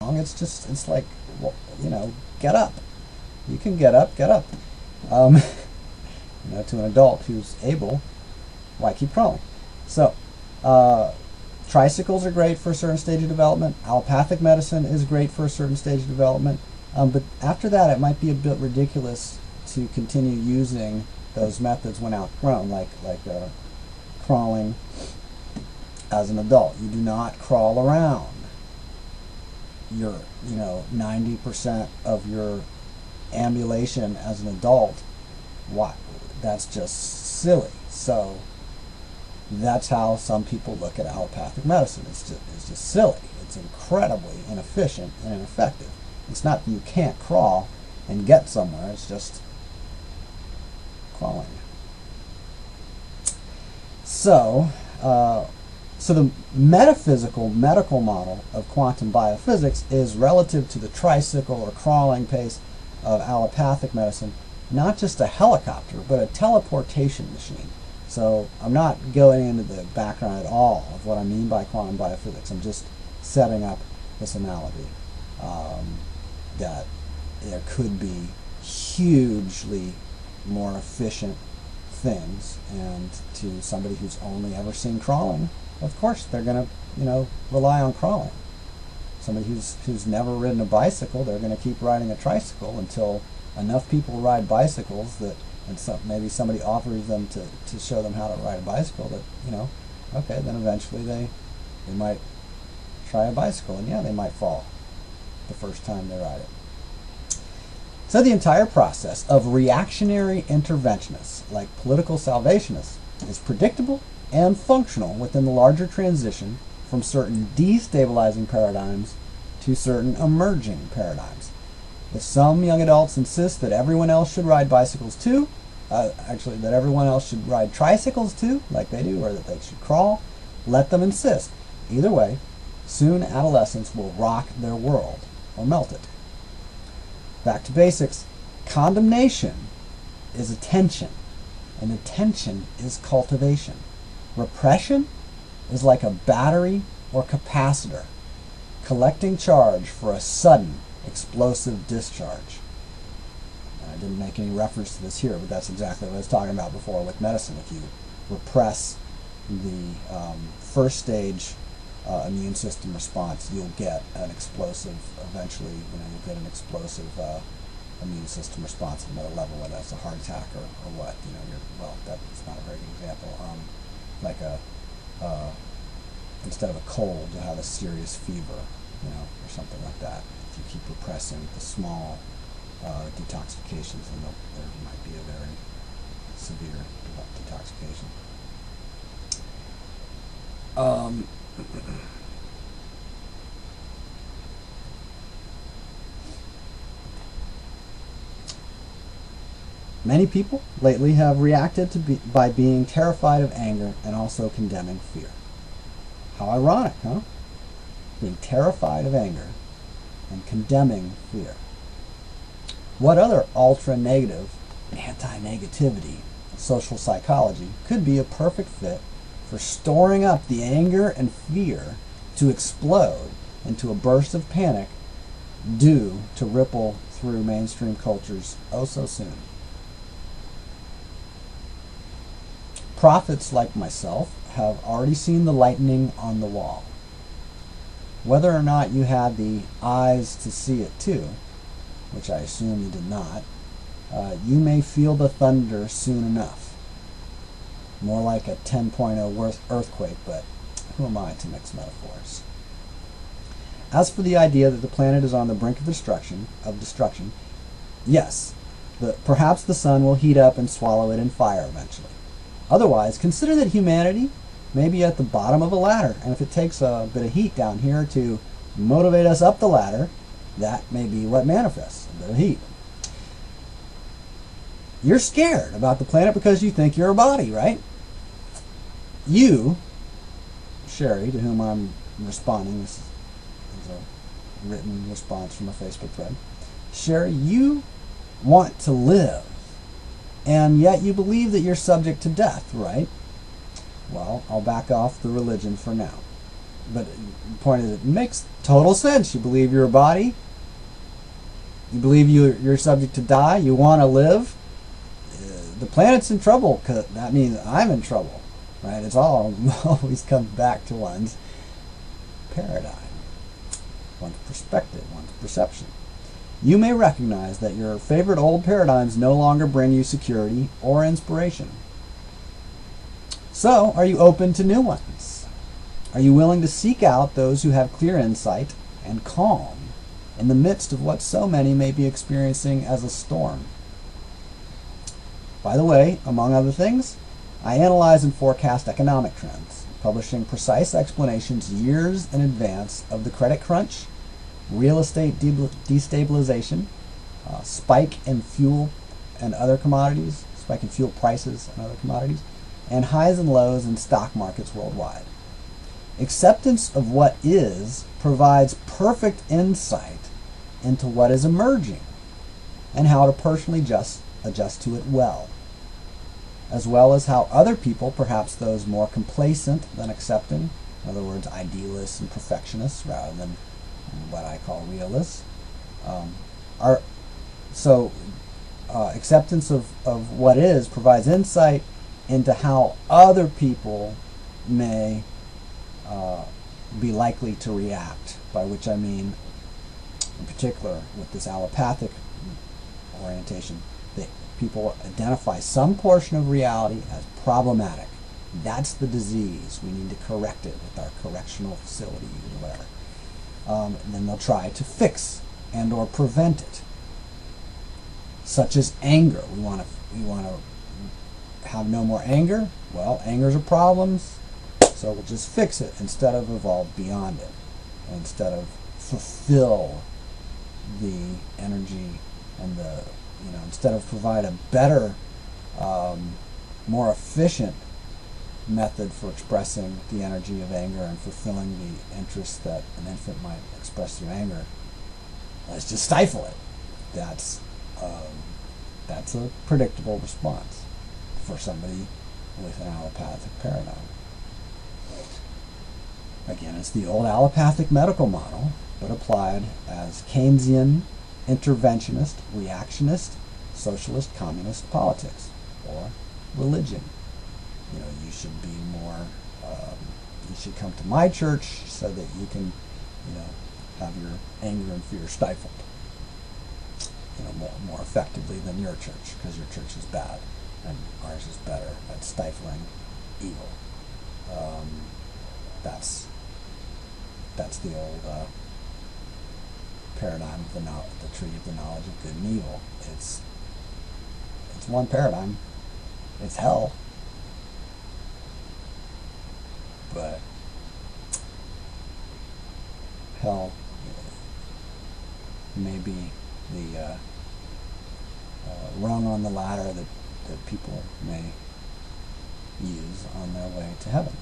It's just, it's like, well, get up. You can get up, get up. Um, to an adult who's able, why keep crawling? So, uh, tricycles are great for a certain stage of development. Allopathic medicine is great for a certain stage of development. But after that, it might be a bit ridiculous to continue using those methods when outgrown, like crawling as an adult. You do not crawl around. Your 90% of your ambulation as an adult. What? That's just silly. So that's how some people look at allopathic medicine. It's just silly. It's incredibly inefficient and ineffective. It's not that you can't crawl and get somewhere. It's just crawling. So, so the metaphysical medical model of quantum biophysics is relative to the tricycle or crawling pace of allopathic medicine, not just a helicopter, but a teleportation machine. So I'm not going into the background at all of what I mean by quantum biophysics. I'm just setting up this analogy that there could be hugely more efficient things, and to somebody who's only ever seen crawling, of course they're going to rely on crawling. Somebody who's never ridden a bicycle, they're going to keep riding a tricycle until enough people ride bicycles that, and maybe somebody offers them to show them how to ride a bicycle, that okay, then eventually they might try a bicycle, and yeah, they might fall the first time they ride it. So the entire process of reactionary interventionists, like political salvationists, is predictable and functional within the larger transition from certain destabilizing paradigms to certain emerging paradigms. If some young adults insist that everyone else should ride bicycles too, actually that everyone else should ride tricycles too, like they do, or that they should crawl, let them insist. Either way, soon adolescence will rock their world or melt it. Back to basics. Condemnation is attention, and attention is cultivation. Repression is like a battery or capacitor, collecting charge for a sudden explosive discharge. And I didn't make any reference to this here, but that's exactly what I was talking about before with medicine. If you repress the first stage immune system response, you'll get an explosive, eventually, you'll get an explosive immune system response at another level, whether that's a heart attack or what. Well, that's not a very good example. Like instead of a cold, you'll have a serious fever, or something like that. If you keep repressing the small detoxifications, then there might be a very severe detoxification. Many people lately have reacted by being terrified of anger and also condemning fear. How ironic, huh? Being terrified of anger and condemning fear. What other ultra-negative, anti-negativity, social psychology could be a perfect fit for storing up the anger and fear to explode into a burst of panic due to ripple through mainstream cultures oh so soon? Prophets like myself have already seen the lightning on the wall. Whether or not you had the eyes to see it too, which I assume you did not, you may feel the thunder soon enough. More like a 10.0 earthquake, but who am I to mix metaphors? As for the idea that the planet is on the brink of destruction, yes, perhaps the sun will heat up and swallow it in fire eventually. Otherwise, consider that humanity may be at the bottom of a ladder, and if it takes a bit of heat down here to motivate us up the ladder, that may be what manifests, a bit of heat. You're scared about the planet because you think you're a body, right? You, Sherry, to whom I'm responding, this is a written response from a Facebook thread. Sherry, you want to live, and yet you believe that you're subject to death, right? Well, I'll back off the religion for now. but the point is, it makes total sense. You believe you're a body. You believe you're subject to die. You want to live. The planet's in trouble, because that means I'm in trouble, right? It's all always comes back to one's paradigm, one's perspective, one's perception. You may recognize that your favorite old paradigms no longer bring you security or inspiration. So, are you open to new ones? Are you willing to seek out those who have clear insight and calm in the midst of what so many may be experiencing as a storm? By the way, among other things, I analyze and forecast economic trends, publishing precise explanations years in advance of the credit crunch, real estate destabilization, spike in fuel and other commodities, spike in fuel prices and other commodities, and highs and lows in stock markets worldwide. Acceptance of what is provides perfect insight into what is emerging and how to personally adjust to it well as how other people, perhaps those more complacent than accepting, in other words, idealists and perfectionists rather than what I call realists, are so acceptance of what is provides insight into how other people may be likely to react, by which I mean, in particular, with this allopathic orientation, that people identify some portion of reality as problematic. That's the disease. We need to correct it with our correctional facility or whatever. And then they'll try to fix and or prevent it, such as anger. We want to have no more anger. Well, anger's a problem, so we'll just fix it instead of evolve beyond it, instead of fulfill the energy and the, instead of provide a better, more efficient method for expressing the energy of anger and fulfilling the interests that an infant might express through anger. Let's just stifle it. That's a predictable response for somebody with an allopathic paradigm. Again, it's the old allopathic medical model, but applied as Keynesian, interventionist, reactionist, socialist, communist politics, or religion. You should be more, you should come to my church so that you can, have your anger and fear stifled, more effectively than your church, because your church is bad and ours is better at stifling evil. That's the old paradigm of the tree of the knowledge of good and evil. It's one paradigm. It's hell. But hell may be the rung on the ladder that people may use on their way to heaven.